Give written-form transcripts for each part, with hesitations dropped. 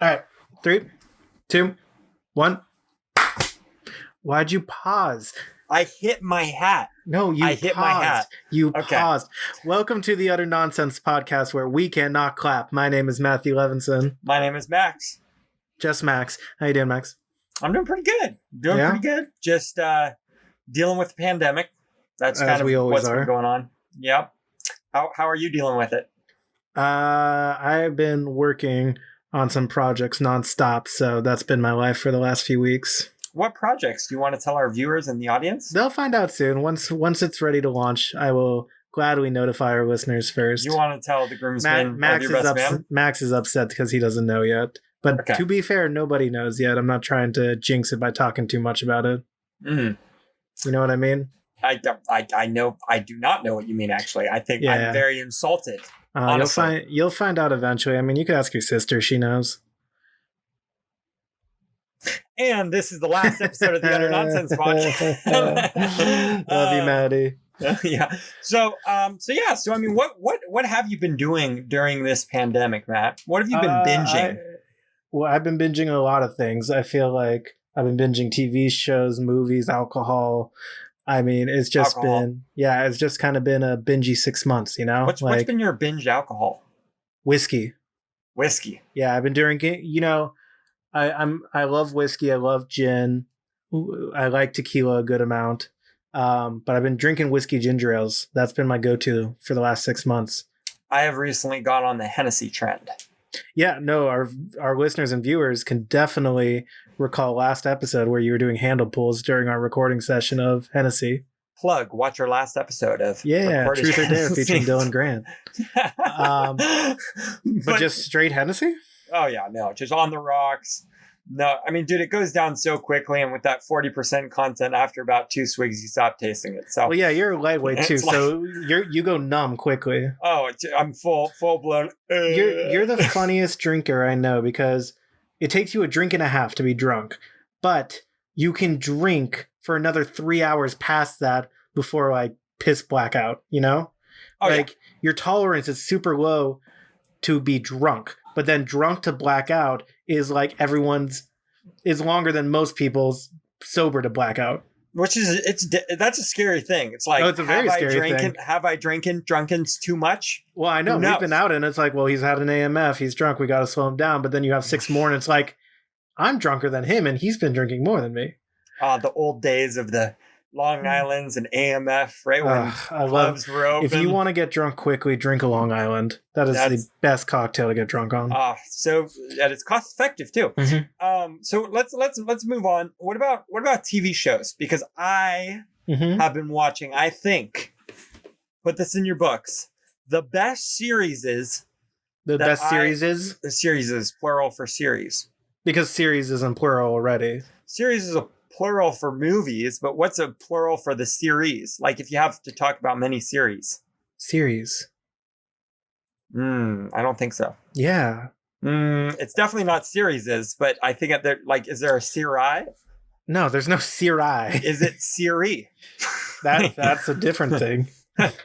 All right. 3, 2, 1. Why'd you pause? I hit my hat. No, you I paused. hit my hat. You Okay. paused. Welcome to the Utter Nonsense podcast where we cannot clap. My name is Matthew Levinson. My name is Max. Just Max. How you doing, Max? I'm doing pretty good. Pretty good. Just dealing with the pandemic. That's kind of what's been going on. Yep. How are you dealing with it? I've been working on some projects nonstop, so that's been my life for the last few weeks. What projects do you want to tell our viewers and the audience? They'll find out soon. Once it's ready to launch, I will gladly notify our listeners first. You want to tell the groomsmen of your best man? Max is upset because he doesn't know yet. But To be fair, nobody knows yet. I'm not trying to jinx it by talking too much about it. Mm. You know what I mean? I know. I do not know what you mean, actually. I think I'm very insulted. You'll find out eventually. I mean, you could ask your sister. She knows. And this is the last episode of the Utter Nonsense podcast. Love you, Maddie. Yeah. So I mean, what have you been doing during this pandemic, Matt? What have you been binging? I've been binging a lot of things. I feel like I've been binging TV shows, movies, alcohol. I mean, it's just it's just kind of been a bingey 6 months, you know? What's been your binge alcohol? Whiskey. Yeah, I've been doing, you know, I love whiskey. I love gin. I like tequila a good amount. But I've been drinking whiskey ginger ales. That's been my go-to for the last 6 months. I have recently gone on the Hennessy trend. Yeah, no, our listeners and viewers can definitely recall last episode where you were doing handle pulls during our recording session of Hennessy. Watch our last episode of Truth or Dare featuring Dylan Grant. But just straight Hennessy? Oh yeah, no, just on the rocks. No, I mean, dude, it goes down so quickly, and with that 40% content, after about 2 swigs, you stop tasting it. So, well, yeah, you're a lightweight too, so you go numb quickly. Oh, I'm full blown. You're the funniest drinker I know because it takes you a drink and a half to be drunk, but you can drink for another 3 hours past that before like piss blackout. You know, your tolerance is super low to be drunk. But then drunk to blackout is like is longer than most people's sober to blackout. Which is that's a scary thing. It's like, it's a very scary thing. Have I drunken too much? Well, I know we've been out and it's like, well, he's had an AMF, he's drunk, we got to slow him down. But then you have 6 more and it's like, I'm drunker than him and he's been drinking more than me. The old days of the Long Islands and AMF, right when clubs were open. If you want to get drunk quickly, drink a Long Island. That's the best cocktail to get drunk on. So and it's cost effective too. Mm-hmm. So let's move on. What about TV shows? Because I have been watching. I think, put this in your books. The best series is the series is plural for series because series isn't plural already. Series is a plural for movies, but what's a plural for the series? Like if you have to talk about many series. Series. I don't think so. Yeah. It's definitely not series, but I think is there a Siri? No, there's no Siri. Is it Siri? That's a different thing.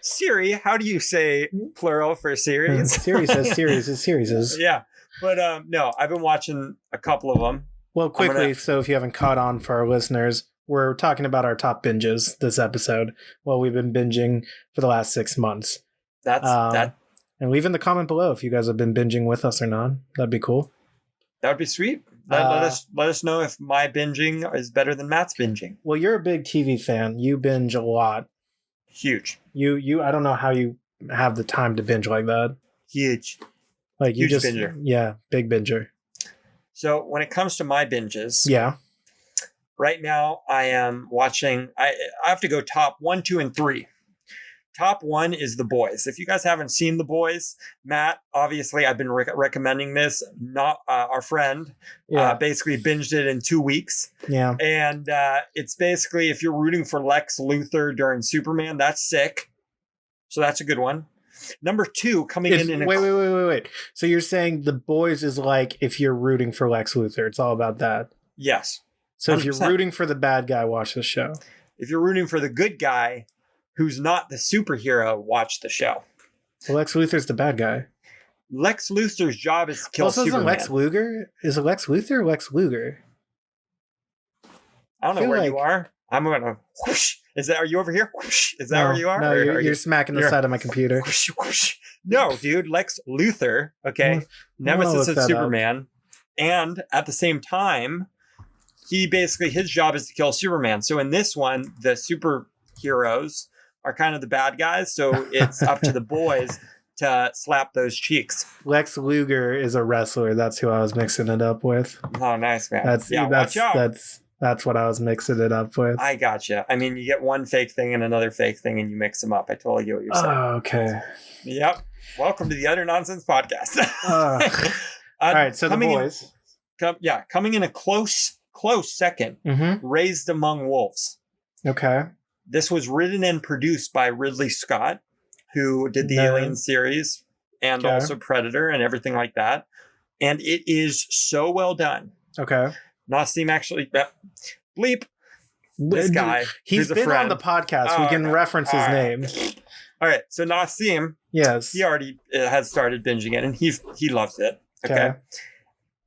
Siri, how do you say plural for series? Siri says series is series. Yeah. But no, I've been watching a couple of them. Well, quickly, so if you haven't caught on for our listeners, we're talking about our top binges this episode. Well, we've been binging for the last 6 months. And leave in the comment below if you guys have been binging with us or not. That'd be cool. That would be sweet. Let us know if my binging is better than Matt's binging. Well, you're a big TV fan. You binge a lot. Huge. You. I don't know how you have the time to binge like that. Huge. Like you Huge binger. Yeah, big binger. So when it comes to my binges, right now I am watching. I have to go top 1, 2, and 3. Top 1 is The Boys. If you guys haven't seen The Boys, Matt, obviously I've been recommending this. Not our friend, basically binged it in 2 weeks. Yeah, and it's basically if you're rooting for Lex Luthor during Superman, that's sick. So that's a good one. Number 2 coming in. Wait. So you're saying The Boys is like if you're rooting for Lex Luthor, it's all about that. Yes. So 100%. If you're rooting for the bad guy, watch the show. If you're rooting for the good guy, who's not the superhero, watch the show. Well, Lex Luthor's the bad guy. Lex Luthor's job is to kill Also, Superman. Lex Luger? Is it Lex Luthor or Lex Luger? I don't know where you are. I'm gonna whoosh. Are you over here? Whoosh. Is that where you are? No, you're smacking the side of my computer. Whoosh, whoosh. No, dude, Lex Luthor, okay, nemesis of Superman, and at the same time, his job is to kill Superman. So in this one, the superheroes are kind of the bad guys. So it's up to the boys to slap those cheeks. Lex Luger is a wrestler. That's who I was mixing it up with. Oh, nice, man. That's what I was mixing it up with. I gotcha. I mean, you get one fake thing and another fake thing, and you mix them up. I totally get what you're saying. Oh, okay. Yep. Welcome to the Utter Nonsense Podcast. All right, so the boys. Coming in a close second, Raised Among Wolves. Okay. This was written and produced by Ridley Scott, who did the Alien series and also Predator and everything like that. And it is so well done. Okay. Nassim actually, bleep, this guy. He's been on the podcast. We can reference his name. All right. So Nassim, yes, he already has started binging it, and he loves it. Okay.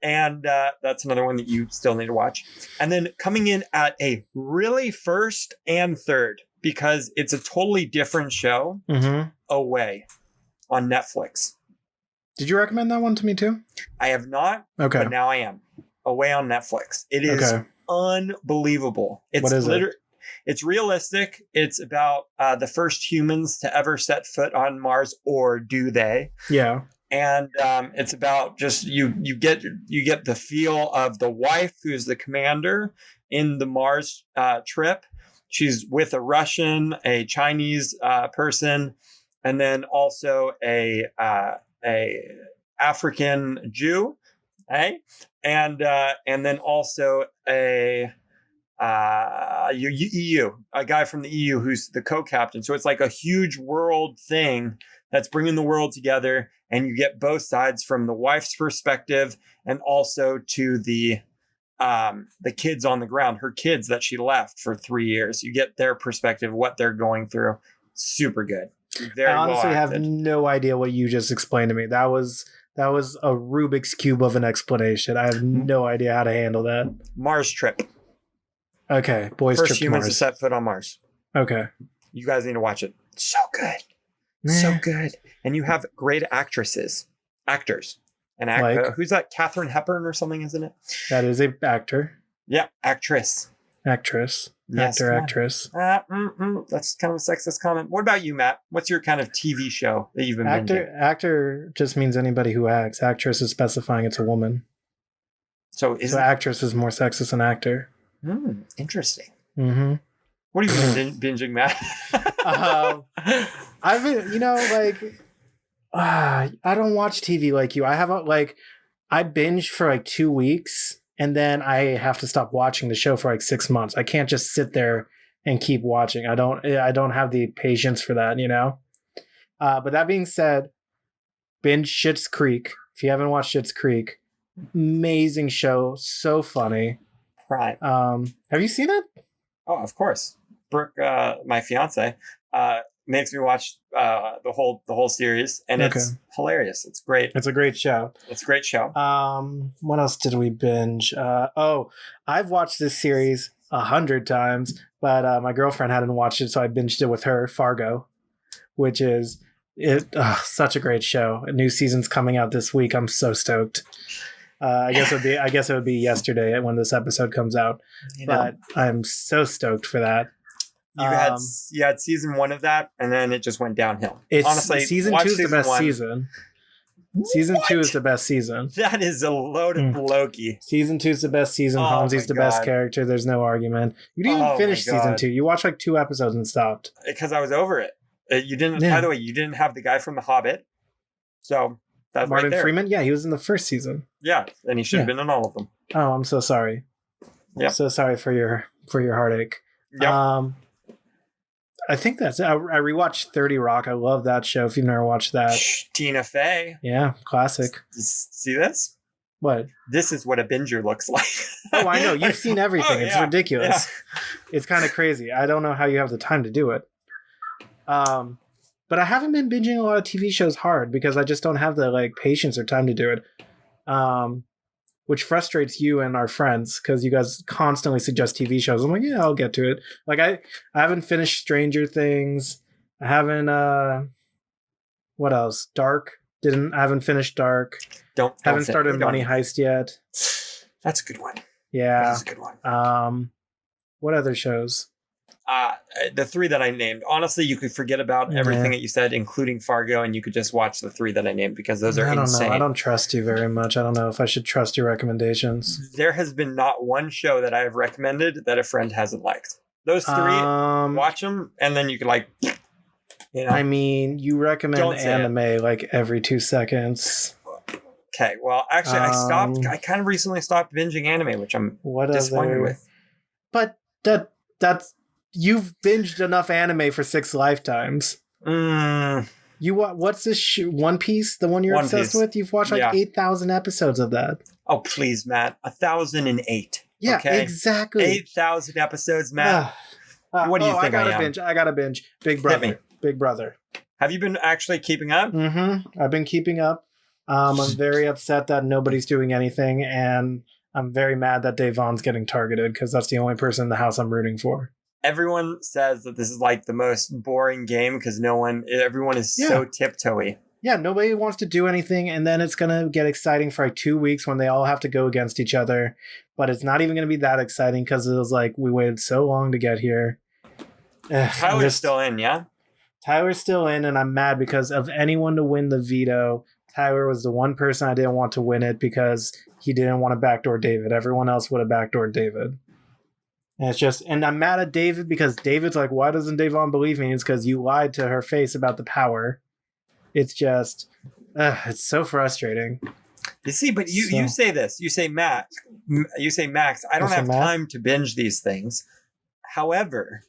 And that's another one that you still need to watch. And then coming in at a really first and third, because it's a totally different show, Away on Netflix. Did you recommend that one to me too? I have not, but now I am. Away on Netflix. It is unbelievable. What is it? It's realistic. It's about the first humans to ever set foot on Mars, or do they? Yeah. And it's about just you get the feel of the wife who's the commander in the Mars trip. She's with a Russian, a Chinese person, and then also a African Jew, and then also a guy from the EU who's the co-captain. So it's like a huge world thing that's bringing the world together, and you get both sides from the wife's perspective and also to the kids on the ground, her kids that she left for 3 years. You get their perspective, what they're going through. Super good. Very I honestly have no idea what you just explained to me. That was a Rubik's Cube of an explanation. I have no idea how to handle that. Mars trip. Okay, boys First trip to humans Mars. to set foot on Mars. Okay. You guys need to watch it. So good. So good. And you have great actors. And who's that? Katharine Hepburn or something, isn't it? That is a actor. Yeah, actress. Yes, actress. That's kind of a sexist comment. What about you, Matt? What's your kind of TV show that you've been binging? Actor just means anybody who acts. Actress is specifying it's a woman. So actress is more sexist than actor. Interesting. Mm-hmm. What have you been binging, Matt? I've been, I don't watch TV like you. I binge for like 2 weeks, and then I have to stop watching the show for like 6 months. I can't just sit there and keep watching. I don't have the patience for that, But that being said, binge Schitt's Creek. If you haven't watched Schitt's Creek, amazing show, so funny. Right. Have you seen it? Oh, of course. Brooke, my fiance, makes me watch the whole series, and it's hilarious. It's great. It's a great show. What else did we binge? I've watched this series 100 times, but my girlfriend hadn't watched it, so I binged it with her. Fargo, which is such a great show. A new season's coming out this week. I'm so stoked. I guess it would be yesterday when this episode comes out, but I'm so stoked for that. You had season 1 of that, and then it just went downhill. Honestly, season 2 is the best season. Season 2 is the best season. That is a load of Loki. Season 2 is the best season. Hansi's the best character. There's no argument. You didn't even finish season 2. You watched like 2 episodes and stopped. Because I was over it. You didn't. By the way, you didn't have the guy from The Hobbit. So that's Martin right there. Freeman. Yeah, he was in the first season. Yeah, and he should have been in all of them. Oh, I'm so sorry. Yeah, so sorry for your heartache. Yep. I think that's it. I rewatched 30 Rock. I love that show. If you've never watched that, Tina Fey. Yeah, classic. See this? What? This is what a binger looks like. Oh, I know. You've seen everything. It's ridiculous. Yeah. It's kind of crazy. I don't know how you have the time to do it. But I haven't been binging a lot of TV shows hard because I just don't have the like patience or time to do it. Which frustrates you and our friends because you guys constantly suggest TV shows. I'm like, yeah, I'll get to it. Like I haven't finished Stranger Things. I haven't what else? Dark. I haven't finished Dark. Haven't started Money Heist yet. That's a good one. Yeah. That's a good one. What other shows? The 3 that I named. Honestly, you could forget about everything that you said, including Fargo, and you could just watch the 3 that I named because those are insane. I don't trust you very much. I don't know if I should trust your recommendations. There has been not one show that I have recommended that a friend hasn't liked. Those 3, watch them, and then you could like, you know. I mean, you recommend anime like every 2 seconds. Okay, well, actually, I kind of recently stopped binging anime, which I'm disappointed with. But that's you've binged enough anime for 6 lifetimes. You what's this One Piece? The one you're obsessed with? You've watched like 8,000 episodes of that. Oh please, Matt! 1,008. Yeah, okay? Exactly. 8,000 episodes, Matt. What do you think? I gotta binge. Big Brother. Big Brother. Have you been actually keeping up? Mm-hmm. I've been keeping up. I'm very upset that nobody's doing anything, and I'm very mad that Devon's getting targeted because that's the only person in the house I'm rooting for. Everyone says that this is like the most boring game because everyone is so tiptoey. Yeah, nobody wants to do anything, and then it's gonna get exciting for like 2 weeks when they all have to go against each other. But it's not even gonna be that exciting because it was like we waited so long to get here. Tyler's still in, yeah? Tyler's still in, and I'm mad because of anyone to win the veto. Tyler was the one person I didn't want to win it because he didn't want to backdoor David. Everyone else would have backdoored David. And I'm mad at David because David's like, why doesn't Devon believe me? It's because you lied to her face about the power. It's just, it's so frustrating. You see, but you say this. You say, Max, I don't have time to binge these things. However,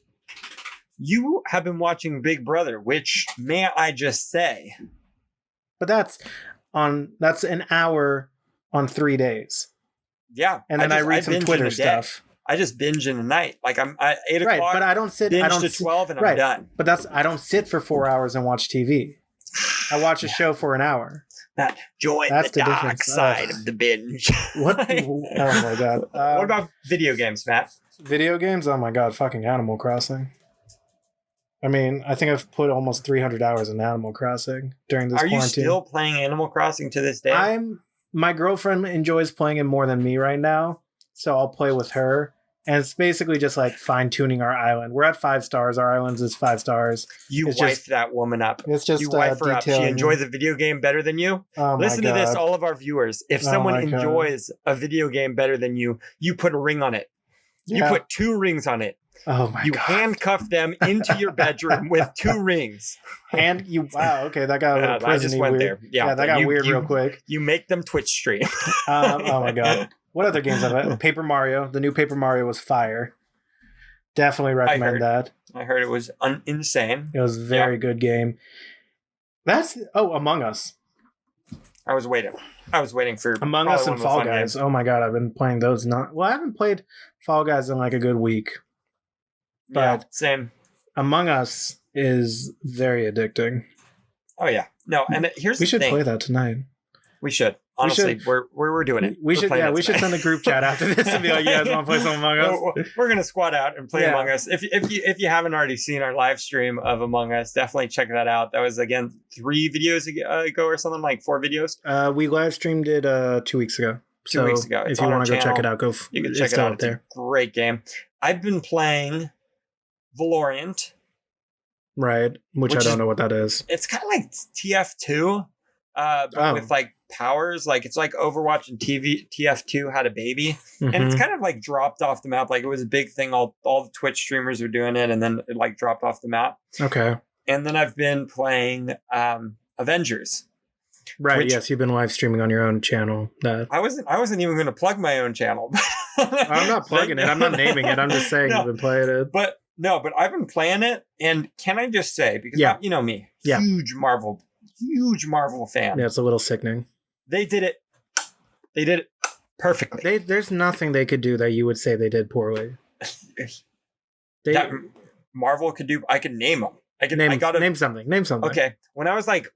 you have been watching Big Brother, which, may I just say. But that's an hour on 3 days. Yeah. And then I read some Twitter stuff. I just binge in the night. Like I'm at 8 o'clock. Right, but I don't sit. Binge to 12 and I'm done. But I don't sit for 4 hours and watch TV. I watch a show for an hour. That join the dark side of the binge. What? Oh my god. What about video games, Matt? Video games? Oh my god, fucking Animal Crossing. I mean, I think I've put almost 300 hours in Animal Crossing during this quarantine. Are you still playing Animal Crossing to this day? My girlfriend enjoys playing it more than me right now, so I'll play with her. And it's basically just like fine-tuning our island. We're at 5 stars. Our island is 5 stars. You wife that woman up. It's just you wife her up. She enjoys a video game better than you. Oh Listen to this, all of our viewers. If someone enjoys a video game better than you, you put a ring on it. You put 2 rings on it. Oh my god! You handcuff them into your bedroom with 2 rings. Wow. Okay, that got a little I just went weird. there. Yeah, that got weird real quick. You make them Twitch stream. Oh my god! What other games have I? Paper Mario. The new Paper Mario was fire. Definitely recommend that. I heard it was insane. It was a very good game. Among Us. I was waiting for Among Us and Fall Guys. Oh my god, I've been playing those. I haven't played Fall Guys in like a good week. But same. Among Us is very addicting. Oh yeah. No, and here's we should play that tonight. We should. Honestly, we're doing it. We should send a group chat after this and be like, you guys want to play some Among Us? We're gonna squat out and play Among Us. If you haven't already seen our live stream of Among Us, definitely check that out. That was again 3 videos ago or something, like 4 videos. We live streamed it 2 weeks ago. 2 weeks ago. If you want to go check it out, you can check it out. It's a great game. I've been playing Valorant. Right, which I don't know what that is. It's kind of like TF2, but with like powers. Like it's like Overwatch and TF2 had a baby, and it's kind of like dropped off the map. Like it was a big thing. All the Twitch streamers were doing it, and then it like dropped off the map. Okay. And then I've been playing Avengers. Right. Yes, you've been live streaming on your own channel. I wasn't even going to plug my own channel. I'm not plugging it. I'm not naming it. I'm just saying you've been playing it. But I've been playing it, and can I just say, because you know me, huge Marvel fan. Yeah, it's a little sickening. They did it perfectly. There's nothing they could do that you would say they did poorly. That Marvel could do. I could name them. I got name something. Name something. Okay. When I was like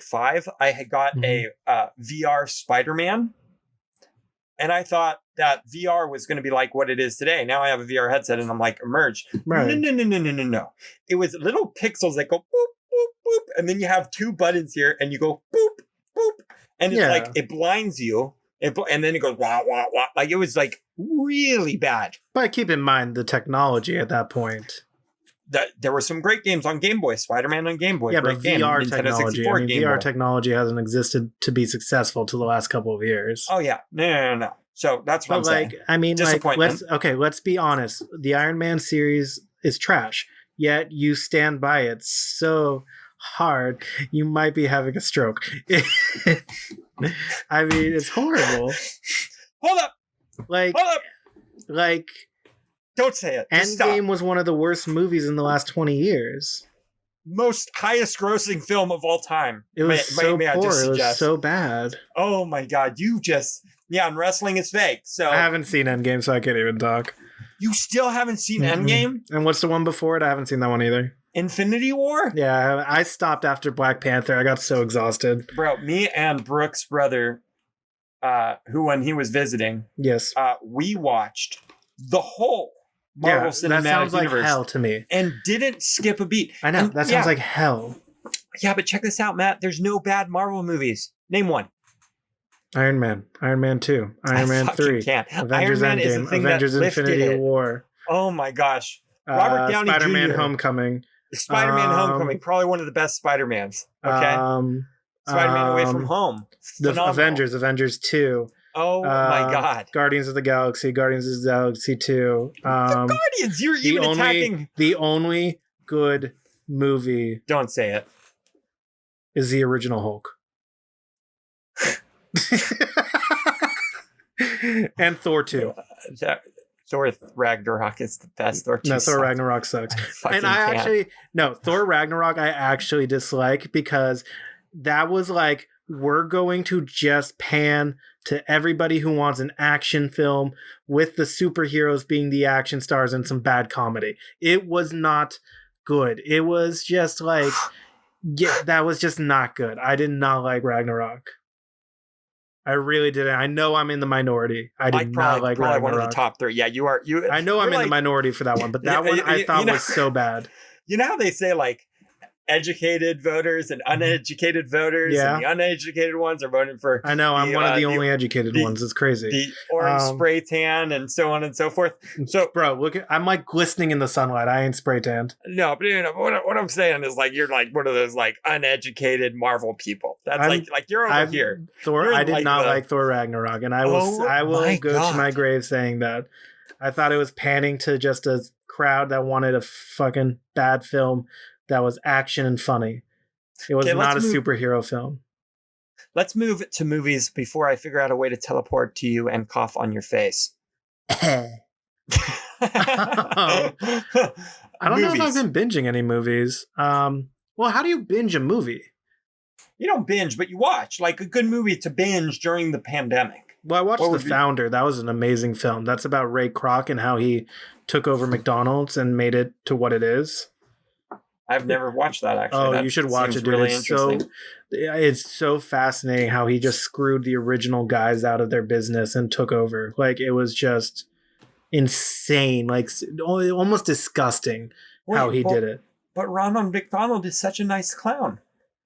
5, I had got a VR Spider-Man, and I thought that VR was going to be like what it is today. Now I have a VR headset, and I'm like immersed. Right. No. It was little pixels that go boop boop boop, and then you have 2 buttons here, and you go boop boop, and it's like it blinds you, and then it goes wah wah wah. Like it was like really bad. But keep in mind the technology at that point. There were some great games on Game Boy, Spider-Man on Game Boy. Yeah, great but game. VR Nintendo technology. 64 Game VR Boy. technology hasn't existed to be successful to the last couple of years. Oh yeah, no. So that's what I'm saying. I mean, disappointment. Let's be honest. The Iron Man series is trash. Yet you stand by it so hard, you might be having a stroke. I mean, it's horrible. Hold up. Like. Don't say it. Just stop. Endgame was one of the worst movies in the last 20 years. Most highest grossing film of all time. It was so poor. It was so bad. Oh my God. And wrestling is fake. So I haven't seen Endgame, so I can't even talk. You still haven't seen Endgame? And what's the one before it? I haven't seen that one either. Infinity War? Yeah, I stopped after Black Panther. I got so exhausted. Bro, me and Brooke's brother, who when he was visiting, yes, we watched the whole Marvel Cinematic that sounds like Universe hell to me. And didn't skip a beat. I know, that sounds like hell. Yeah, but check this out, Matt. There's no bad Marvel movies. Name one. Iron Man 2, Iron Man 3, can't. Avengers Iron Man Endgame, is the thing Avengers that Infinity War. Oh my gosh. Robert Downey Spider-Man Jr. Homecoming. Spider-Man Homecoming, probably one of the best Spider-Mans. Okay. Spider-Man Away from Home. Phenomenal. The Avengers 2. Oh my God. Guardians of the Galaxy 2. The Guardians, you're even attacking. The only good movie. Don't say it. Is the original Hulk. And Thor 2. Thor Ragnarok is the best. Thor 2 No, Thor sucks. Ragnarok sucks. And can't. Thor Ragnarok I actually dislike because that was like, we're going to just pan to everybody who wants an action film with the superheroes being the action stars and some bad comedy. It was not good. It was just like, that was just not good. I did not like Ragnarok. I really didn't. I know I'm in the minority. I did not like probably Ragnarok. one of the top 3. Yeah, you are. I know I'm in the minority for that one, but that one I thought was so bad. You know how they say like educated voters and uneducated voters, and the uneducated ones are voting for. I know I'm one of the only educated ones. It's crazy. The orange spray tan and so on and so forth. So, bro, look, I'm like glistening in the sunlight. I ain't spray tanned. No, but what I'm saying is like you're like one of those like uneducated Marvel people. That's like you're over here. Thor. I did not like Thor Ragnarok, and I will go to my grave saying that I thought it was panning to just a crowd that wanted a fucking bad film that was action and funny. It was not a superhero film. Let's move to movies before I figure out a way to teleport to you and cough on your face. I don't know if I've been binging any movies. Well, how do you binge a movie? You don't binge, but you watch. Like a good movie to binge during the pandemic. Well, I watched The Founder. That was an amazing film. That's about Ray Kroc and how he took over McDonald's and made it to what it is. I've never watched that, actually. Oh, That you should watch it, dude. Really it's so fascinating how he just screwed the original guys out of their business and took over. Like, it was just insane, like almost disgusting how he did it. But Ronald McDonald is such a nice clown.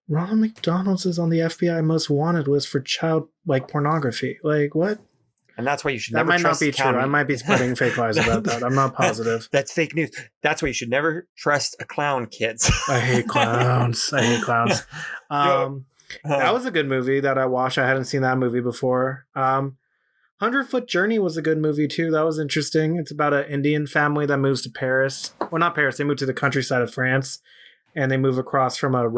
Ronald McDonald is on the FBI most wanted list for child pornography. Like, what? And that's why you should never trust. That might not be true. I might be spreading fake lies about that. I'm not positive. That's fake news. That's why you should never trust a clown, kids. I hate clowns. That was a good movie that I watched. I hadn't seen that movie before. 100-Foot Journey was a good movie too. That was interesting. It's about an Indian family that moves to Paris. Well, not Paris. They move to the countryside of France, and they move across from a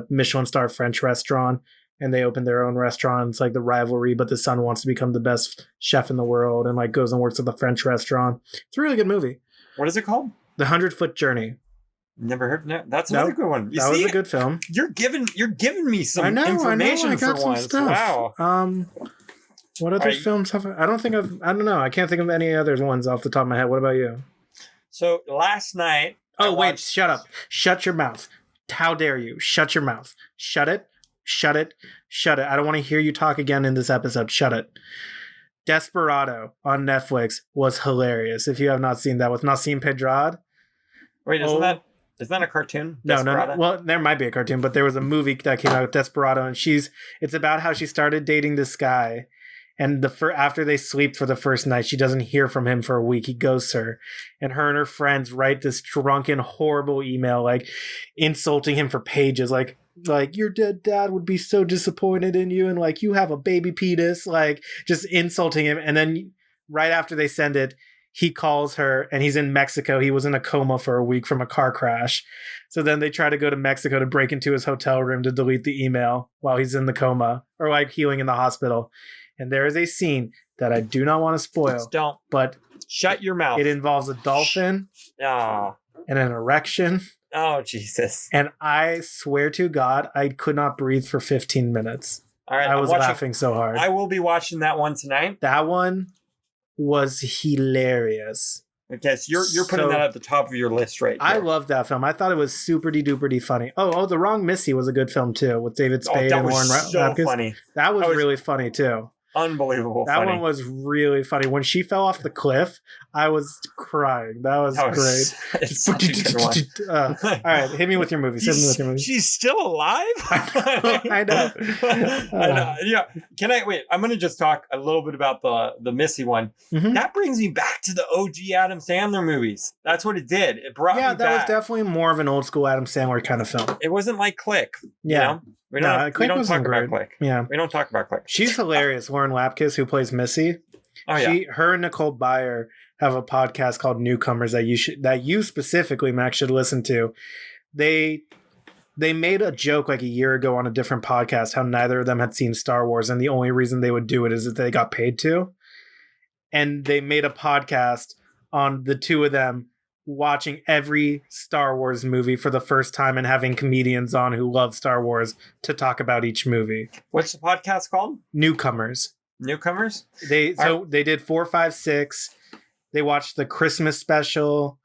Michelin star French restaurant. And they open their own restaurant. It's like the rivalry, but the son wants to become the best chef in the world and like goes and works at the French restaurant. It's a really good movie. What is it called? The 100-Foot Journey. Never heard. No, that's another good one. That was a good film. You're giving me some information I got for some once. stuff. Wow. What other films have I don't know. I can't think of any other ones off the top of my head. What about you? So last night. Shut up. Shut your mouth. How dare you? Shut your mouth. Shut it. Shut it. Shut it. I don't want to hear you talk again in this episode. Shut it. Desperado on Netflix was hilarious. If you have not seen that with Nassim Pedrad. Wait, isn't that a cartoon? No. Well, there might be a cartoon, but there was a movie that came out with Desperado, and it's about how she started dating this guy, and after they sleep for the first night, she doesn't hear from him for a week. He ghosts her, and her friends write this drunken, horrible email, like insulting him for pages, like your dead dad would be so disappointed in you, and like you have a baby penis, like just insulting him. And then right after they send it, he calls her, and he's in Mexico. He was in a coma for a week from a car crash. So then they try to go to Mexico to break into his hotel room to delete the email while he's in the coma, or like healing in the hospital. And there is a scene that I do not want to spoil. Just don't. But shut your mouth. It involves a dolphin and an erection. Oh, Jesus. And I swear to God, I could not breathe for 15 minutes. All right, I was laughing so hard. I will be watching that one tonight. That one was hilarious. Okay, so you're putting that at the top of your list right here. I love that film. I thought it was super-duper funny. Oh, The Wrong Missy was a good film too, with David Spade and Warren Lapkus. Funny. That was really funny too. Unbelievable. That one was really funny. When she fell off the cliff, I was crying. That was great. It's such a good one. All right, hit me with your movies. She's still alive? I know. Yeah. Can I wait? I'm going to just talk a little bit about the Missy one. Mm-hmm. That brings me back to the OG Adam Sandler movies. That's what it did. It brought me back. Yeah, that was definitely more of an old school Adam Sandler kind of film. It wasn't like Click. Yeah. You know? We don't talk about Click. Yeah. We don't talk about Click. She's hilarious, Lauren Lapkus, who plays Missy. Oh, yeah. Her and Nicole Byer have a podcast called Newcomers that you specifically, Max, should listen to. They made a joke like a year ago on a different podcast how neither of them had seen Star Wars, and the only reason they would do it is that they got paid to. And they made a podcast on the two of them watching every Star Wars movie for the first time and having comedians on who love Star Wars to talk about each movie. What's the podcast called? Newcomers. They did 4, 5, 6. They watched the Christmas special,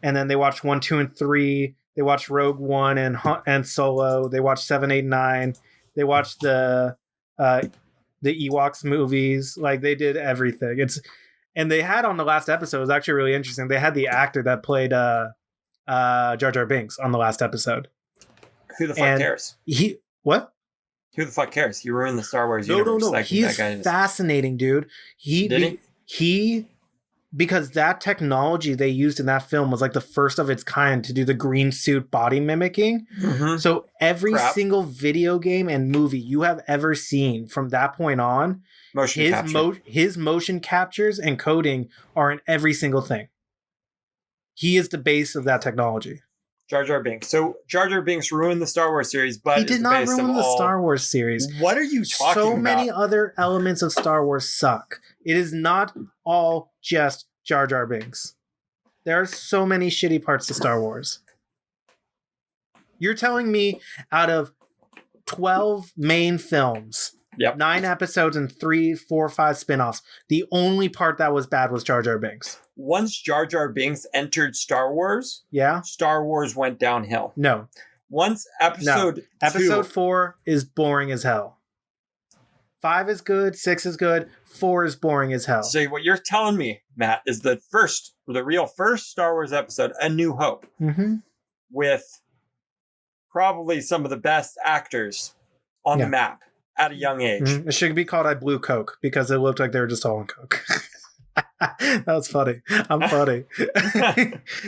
and then they watched 1, 2, and 3. They watched Rogue One and Solo. They watched 7, 8, 9. They watched the Ewoks movies. Like, they did everything. And they had on the last episode, it was actually really interesting. They had the actor that played Jar Jar Binks on the last episode. Who the fuck cares? What? Who the fuck cares? You ruined the Star Wars universe. No. He's fascinating, dude. Because that technology they used in that film was like the first of its kind to do the green suit body mimicking. Mm-hmm. So every single video game and movie you have ever seen from that point on, his motion captures and coding are in every single thing. He is the base of that technology. Jar Jar Binks. So Jar Jar Binks ruined the Star Wars series, but he did not ruin the Star Wars series. What are you talking about? So many other elements of Star Wars suck. It is not all just Jar Jar Binks. There are so many shitty parts to Star Wars. You're telling me out of 12 main films, 9 episodes and 3, 4, 5 spin-offs, the only part that was bad was Jar Jar Binks. Once Jar Jar Binks entered Star Wars, Star Wars went downhill. No. Once episode 4 is boring as hell. 5 is good, 6 is good, 4 is boring as hell. So what you're telling me, Matt, is the real first Star Wars episode, A New Hope, with probably some of the best actors on the map at a young age. Mm-hmm. It should be called I Blew Coke because it looked like they were just all on Coke. That was funny. I'm funny.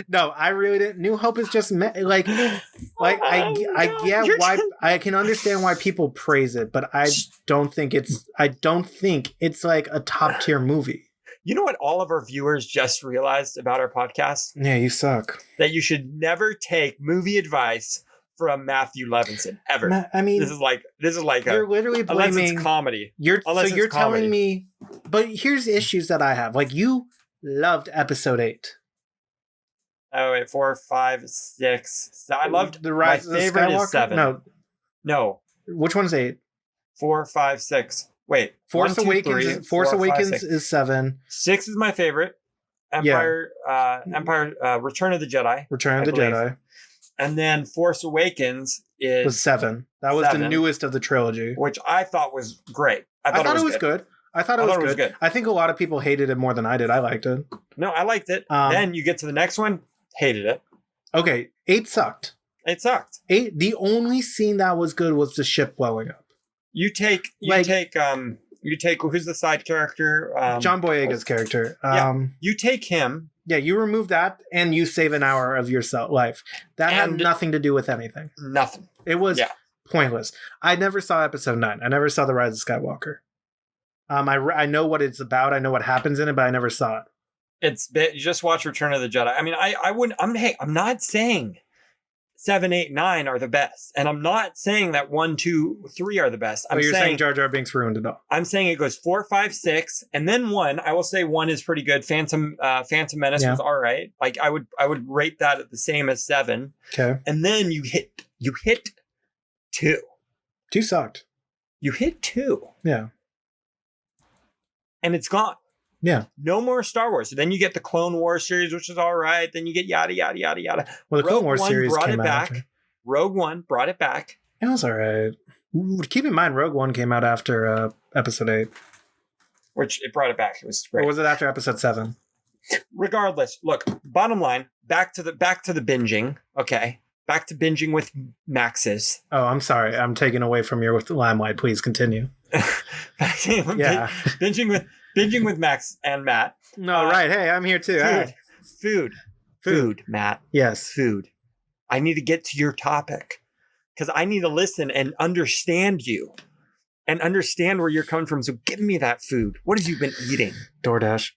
No, I really didn't. New Hope is just I get why I can understand why people praise it, but I don't think it's like a top tier movie. You know what all of our viewers just realized about our podcast? Yeah, you suck. That you should never take movie advice from Matthew Levinson ever. I mean, this is like you're literally blaming, unless it's comedy. You're telling me, but here's issues that I have. Like, you loved episode 8. Oh wait, 4, 5, 6. I loved the Rise. My favorite Skywalker? is 7. No. Which one's 8? 4, 5, 6. Wait, Force Awakens is 7. 6 is my favorite. Empire, Return of the Jedi. Return of the Jedi. And then Force Awakens was is 7. That was the 7. newest of the trilogy. Which I thought was great. I thought it was good. I thought it was good. I think a lot of people hated it more than I did. I liked it. No, I liked it. Then you get to the next one, hated it. Okay, 8 sucked. It sucked. 8. The only scene that was good was the ship blowing up. You take who's the side character? John Boyega's character. You take him. Yeah, you remove that and you save an hour of your life. That had nothing to do with anything. Nothing. It was pointless. I never saw episode 9. I never saw The Rise of Skywalker. I know what it's about. I know what happens in it, but I never saw it. You just watch Return of the Jedi. I mean, I wouldn't. I'm not saying 7, 8, 9 are the best, and I'm not saying that 1, 2, 3 are the best. But you're saying Jar Jar Binks ruined it all. I'm saying it goes 4, 5, 6, and then 1. I will say 1 is pretty good. Phantom Menace was all right. Like I would rate that at the same as 7. Okay. And then you hit 2. 2 sucked. You hit 2. Yeah. And it's gone. Yeah. No more Star Wars. So then you get the Clone Wars series, which is all right. Then you get yada, yada, yada, yada. Well, the Clone Wars series brought came it out back. after. Rogue One brought it back. It was all right. Keep in mind, Rogue One came out after episode 8. Which it brought it back. It was great. Or was it after episode 7? Regardless, look, bottom line, back to the binging. Okay. Back to binging with Max's. Oh, I'm sorry. I'm taking away from your limelight. Please continue. Binging with Max and Matt. No, right. Hey, I'm here too. Food, Matt. Yes. Food. I need to get to your topic because I need to listen and understand you and understand where you're coming from. So give me that food. What have you been eating? DoorDash.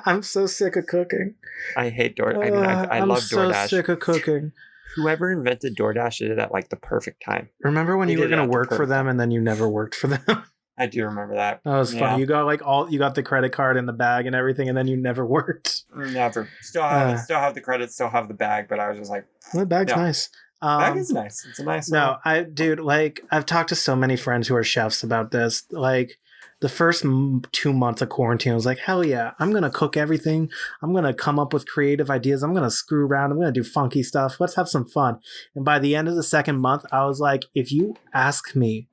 I'm so sick of cooking. I hate DoorDash. I mean, I love DoorDash. I'm so sick of cooking. Whoever invented DoorDash did it at like the perfect time. Remember when you were going to work for them and then you never worked for them? I do remember that. That was funny. You got you got the credit card in the bag and everything, and then you never worked. Never. Still have the credit, still have the bag, but I was just like, well, the bag's nice. Bag is nice. It's a nice. No, I've talked to so many friends who are chefs about this. Like the first 2 months of quarantine, I was like, hell yeah, I'm gonna cook everything. I'm gonna come up with creative ideas. I'm gonna screw around. I'm gonna do funky stuff. Let's have some fun. And by the end of the second month, I was like, if you ask me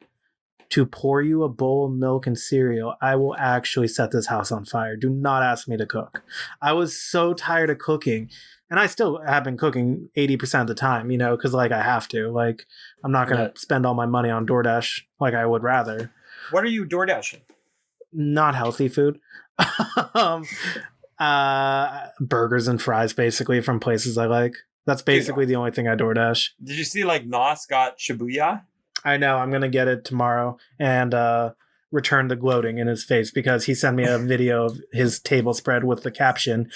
to pour you a bowl of milk and cereal, I will actually set this house on fire. Do not ask me to cook. I was so tired of cooking. And I still have been cooking 80% of the time, because I have to. Like, I'm not going to spend all my money on DoorDash like I would rather. What are you DoorDashing? Not healthy food. Burgers and fries, basically, from places I like. That's basically the only thing I DoorDash. Did you see, Nos got Shibuya? I know. I'm going to get it tomorrow and return the gloating in his face because he sent me a video of his table spread with the caption,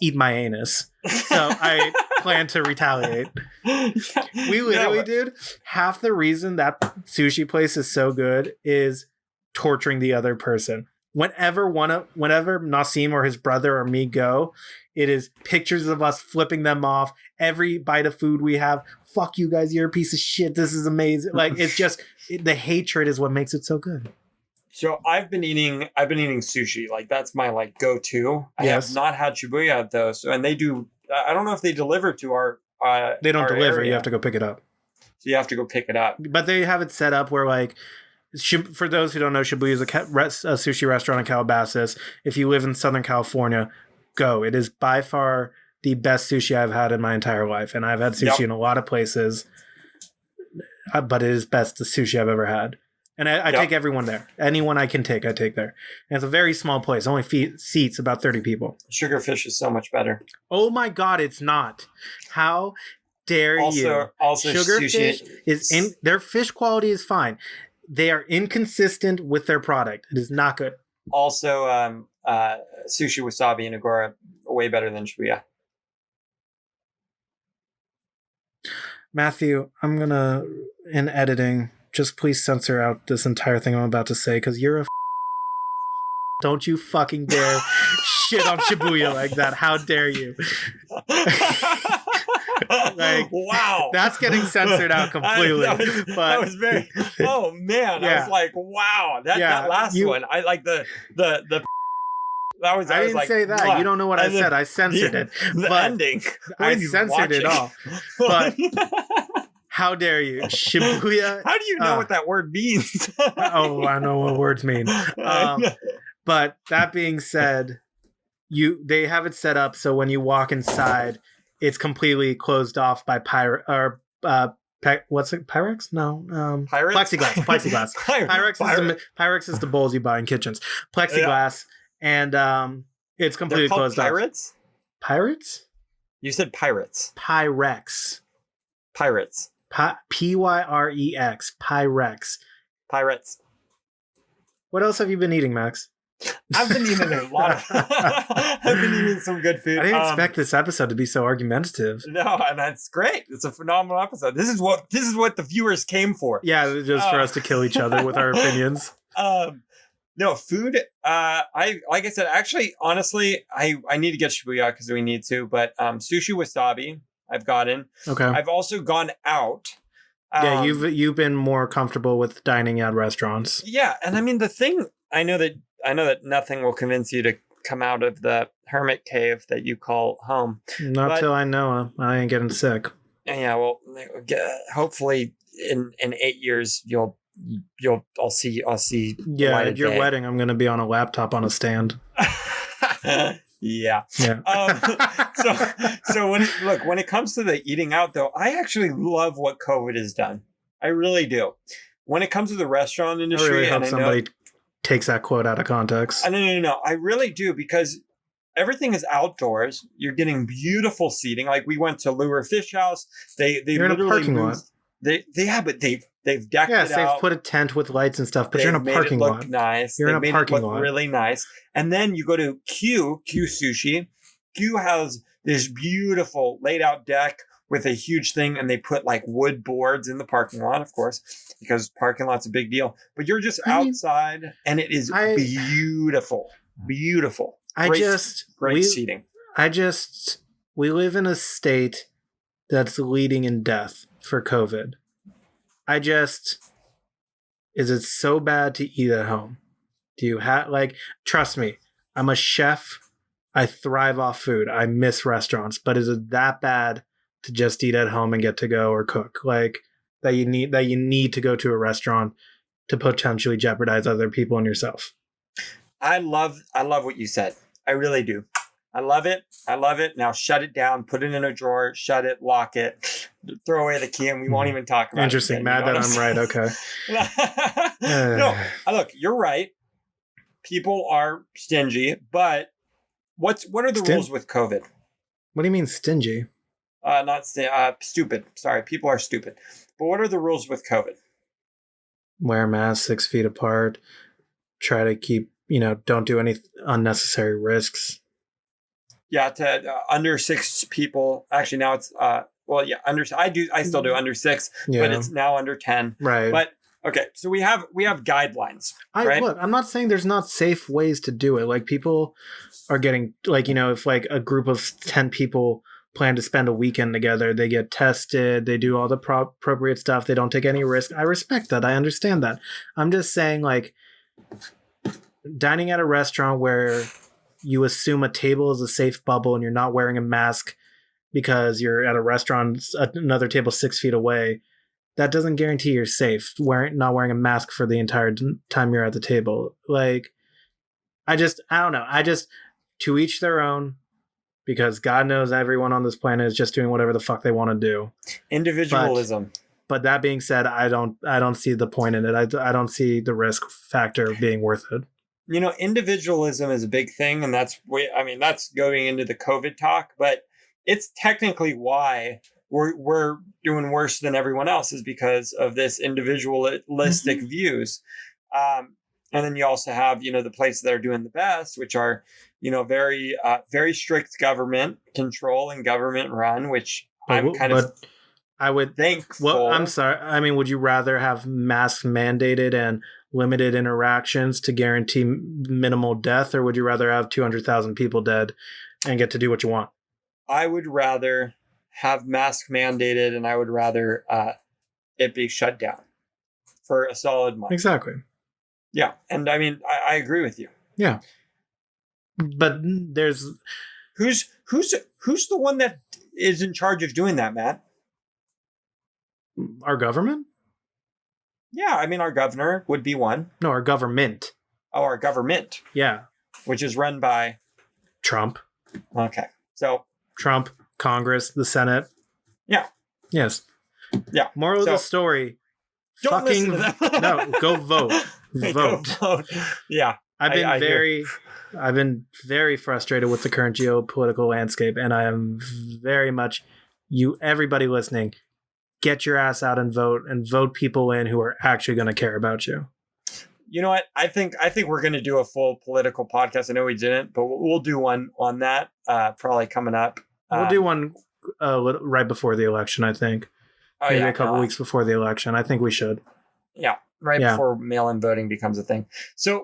"Eat my anus." So I plan to retaliate. We literally, dude, half the reason that sushi place is so good is torturing the other person. Whenever Nassim or his brother or me go, it is pictures of us flipping them off. Every bite of food we have, fuck you guys, you're a piece of shit. This is amazing. Like, it's just the hatred is what makes it so good. So I've been eating sushi. Like, that's my go-to. I have not had Shibuya though. So, and they do. I don't know if they deliver to our. They don't deliver. Area. You have to go pick it up. So you have to go pick it up. But they have it set up where for those who don't know, Shibuya is a sushi restaurant in Calabasas. If you live in Southern California, go. It is by far the best sushi I've had in my entire life. And I've had sushi in a lot of places, but it is best the sushi I've ever had. And I take everyone there. Anyone I can take, I take there. And it's a very small place. Only seats about 30 people. Sugarfish is so much better. Oh my God, it's not. How dare you? Also, Sugarfish sushi. their fish quality is fine. They are inconsistent with their product. It is not good. Also, sushi wasabi and agora way better than Shibuya. Matthew, I'm gonna, in editing, just please censor out this entire thing I'm about to say because you're a don't you fucking dare shit on Shibuya like that. How dare you? Wow, that's getting censored out completely. That was very. Oh man, I was like, wow, that last one. I like the That was I didn't like, say that. "Mwah." You don't know what I And then said. I censored it. The But ending. What I are you censored it watching? all. But how dare you? Shibuya. How do you know what that word means? Oh, I know what words mean. But that being said, they have it set up so when you walk inside, it's completely closed off by what's it? Pyrex? No, Pirates? Plexiglass. Pyrex is the bowls you buy in kitchens. Plexiglass, and it's completely They're called closed pirates? off. Pirates? You said pirates. Pyrex. Pirates. Pyrex. Pyrex. Pirates. What else have you been eating, Max? I've been eating a lot of. I've been eating some good food. I didn't expect this episode to be so argumentative. No, and that's great. It's a phenomenal episode. This is what the viewers came for. Yeah, just for us to kill each other with our opinions. No food. Like I said, actually, honestly, I need to get Shibuya because we need to. But sushi wasabi, I've gotten. Okay. I've also gone out. Yeah, you've been more comfortable with dining at restaurants. Yeah, and I mean the thing. I know that nothing will convince you to come out of the hermit cave that you call home. Not till I know I ain't getting sick. Yeah, well, hopefully in 8 years I'll see. Yeah, at your wedding, I'm gonna be on a laptop on a stand. Yeah. So when it comes to the eating out, though, I actually love what COVID has done. I really do. When it comes to the restaurant industry, I really hope somebody takes that quote out of context. No. I really do, because everything is outdoors. You're getting beautiful seating. Like we went to Lure Fish House. They You're in a parking lot. But they've decked it out. Yes, they've put a tent with lights and stuff, but you're in a parking lot. Look nice. You're in a parking lot. Really nice. And then you go to Q Sushi. Q has this beautiful laid out deck with a huge thing, and they put like wood boards in the parking lot, of course, because parking lot's a big deal. But you're just outside, and it is beautiful. Beautiful. Great seating. We live in a state that's leading in death for COVID. Is it so bad to eat at home? Do you have, trust me, I'm a chef. I thrive off food. I miss restaurants, but is it that bad to just eat at home and get to go or cook? That you need to go to a restaurant to potentially jeopardize other people and yourself? I love what you said. I really do. I love it. Now shut it down, put it in a drawer, shut it, lock it, throw away the key, and we won't even talk about it. Interesting. Mad that I'm right. Okay. No, look, you're right. People are stingy, but what are the rules with COVID? What do you mean stingy? Stupid. Sorry, people are stupid. But what are the rules with COVID? Wear masks 6 feet apart. Try to keep, don't do any unnecessary risks. Yeah, to under 6 people. Actually, now it's under. I still do under 6, but it's now under 10. Right. But okay, so we have guidelines. Right? Look, I'm not saying there's not safe ways to do it. Like people are getting if a group of 10 people plan to spend a weekend together, they get tested, they do all the appropriate stuff, they don't take any risk. I respect that. I understand that. I'm just saying, dining at a restaurant where you assume a table is a safe bubble and you're not wearing a mask because you're at a restaurant another table 6 feet away, that doesn't guarantee you're safe. Not wearing a mask for the entire time you're at the table. I don't know. To each their own, because God knows everyone on this planet is just doing whatever the fuck they want to do. Individualism. But that being said, I don't see the point in it. I don't see the risk factor being worth it. Individualism is a big thing, and that's going into the COVID talk, but it's technically why we're doing worse than everyone else, is because of this individualistic views. And then you also have, the places that are doing the best, which are, very, very strict government control and government run, which I would think. Well, I'm sorry. I mean, would you rather have masks mandated and limited interactions to guarantee minimal death, or would you rather have 200,000 people dead and get to do what you want? I would rather have mask mandated, and I would rather it be shut down for a solid month. Exactly. Yeah, and I mean, I agree with you. Yeah. But there's Who's the one that is in charge of doing that, Matt? our government. Yeah, I mean, our governor would be one. No, our government. Oh, our government, Yeah, which is run by. Trump. Okay, so Trump, Congress, the Senate. yeah, Yes. yeah. Moral of the story. Don't fucking listen to them. no, go vote. Go Vote. vote. Yeah, I've been I hear. I've been very frustrated with the current geopolitical landscape, and I am very much everybody listening, get your ass out and vote people in who are actually going to care about you. You know what? I think we're going to do a full political podcast. I know we didn't, but we'll do one on that probably coming up. We'll do one right before the election, I think. Maybe a couple weeks before the election. I think we should. Yeah, before mail-in voting becomes a thing. So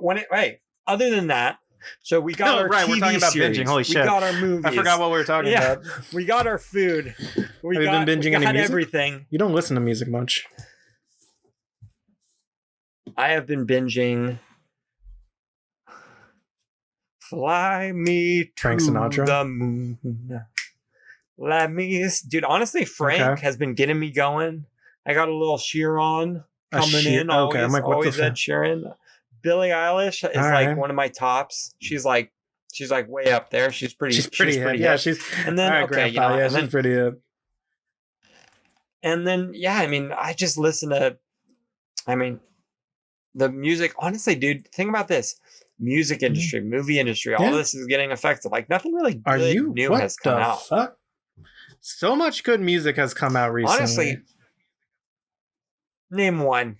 other than that, so we got our TV we're talking about series. binging. Holy shit. We got our movies. I forgot what we were talking about. We got our food. Have you been binging any music? Everything. You don't listen to music much. I have been binging Fly Me Frank to Sinatra? the Moon. Dude, honestly, Frank has been getting me going. I got a little Sheeran coming in. Okay, I'm like, what always the Ed Sheeran. Billie Eilish is one of my tops. She's like way up there. She's pretty hip. Yeah, and then she's pretty hip. And then I mean, I just listen to the music. Honestly, dude, think about this. Music industry, movie industry, all this is getting affected. Like nothing really good new has come out. Fuck? So much good music has come out recently. Honestly, name one.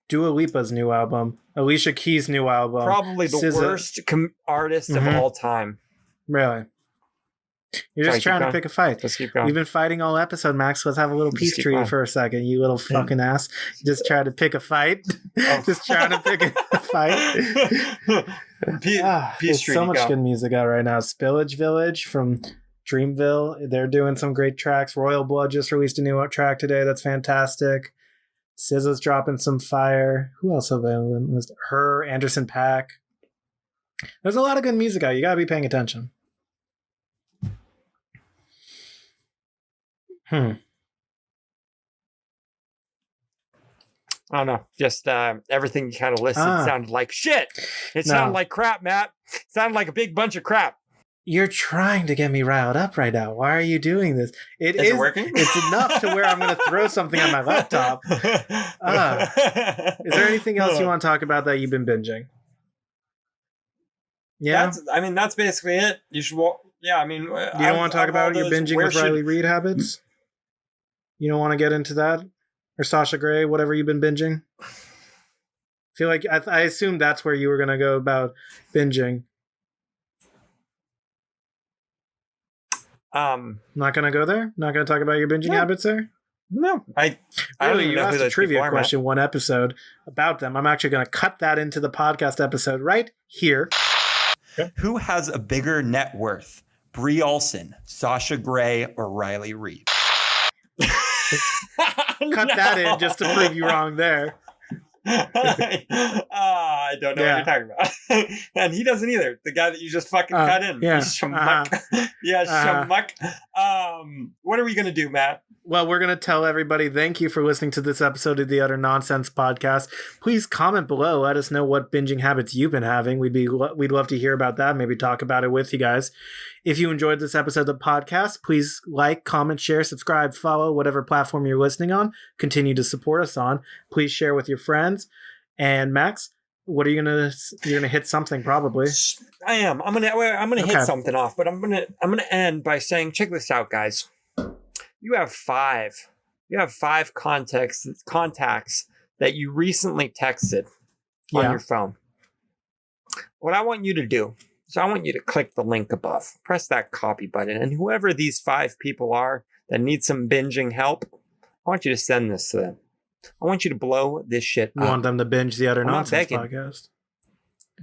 Dua Lipa's new album, Alicia Keys' new album. Probably the SZA. worst artist of all time. Really? You're just trying to pick a fight. Just keep going. We've been fighting all episode, Max. Let's have a little peace treaty for a second, you little fucking ass. You just trying to pick a fight. Just trying to pick a fight. There's so much good music out right now. Spillage Village from Dreamville. They're doing some great tracks. Royal Blood just released a new track today. That's fantastic. SZA's dropping some fire. Who else have I listed? Her, Anderson .Paak. There's a lot of good music out. You gotta be paying attention. I don't know. Just everything you kind of listed sounded like shit. It sounded like crap, Matt. It sounded like a big bunch of crap. You're trying to get me riled up right now. Why are you doing this? Is it working? It's enough to where I'm going to throw something on my laptop. Is there anything else you want to talk about that you've been binging? Yeah, that's basically it. You should. Yeah, I mean, you don't want to talk about your binging with Riley Reid habits. You don't want to get into that, or Sasha Grey, whatever you've been binging. I feel like I assumed that's where you were going to go about binging. Not going to go there? Not going to talk about your binging habits there? No. I really, you asked a trivia question one episode about them. I'm actually going to cut that into the podcast episode right here. Okay. Who has a bigger net worth? Brie Olson, Sasha Grey, or Riley Reid? Cut that in just to prove you wrong there. I don't know what you're talking about. And he doesn't either. The guy that you just fucking cut in. Yeah. He's shamuck. Shamuck. What are we going to do, Matt? Well, we're going to tell everybody thank you for listening to this episode of the Utter Nonsense Podcast. Please comment below. Let us know what binging habits you've been having. We'd love to hear about that. Maybe talk about it with you guys. If you enjoyed this episode of the podcast, please like, comment, share, subscribe, follow whatever platform you're listening on. Continue to support us on. Please share with your friends. And Max, what are you you're gonna hit something probably? I am. I'm gonna hit something off, but I'm gonna end by saying, check this out, guys. You have five contacts that you recently texted on your phone. What I want you to do is I want you to click the link above, press that copy button, and whoever these 5 people are that need some binging help, I want you to send this to them. I want you to blow this shit up. You want them to binge the Utter Nonsense Podcast.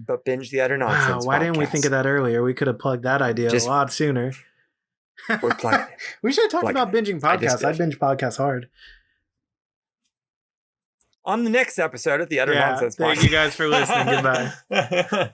But binge the Utter Nonsense Wow, why didn't we think of that earlier? We could have plugged that idea a lot sooner. We're plugging it. We should have talked about binging podcasts. I binge podcasts hard. On the next episode of the Utter Nonsense Podcast. Thank you guys for listening. Goodbye.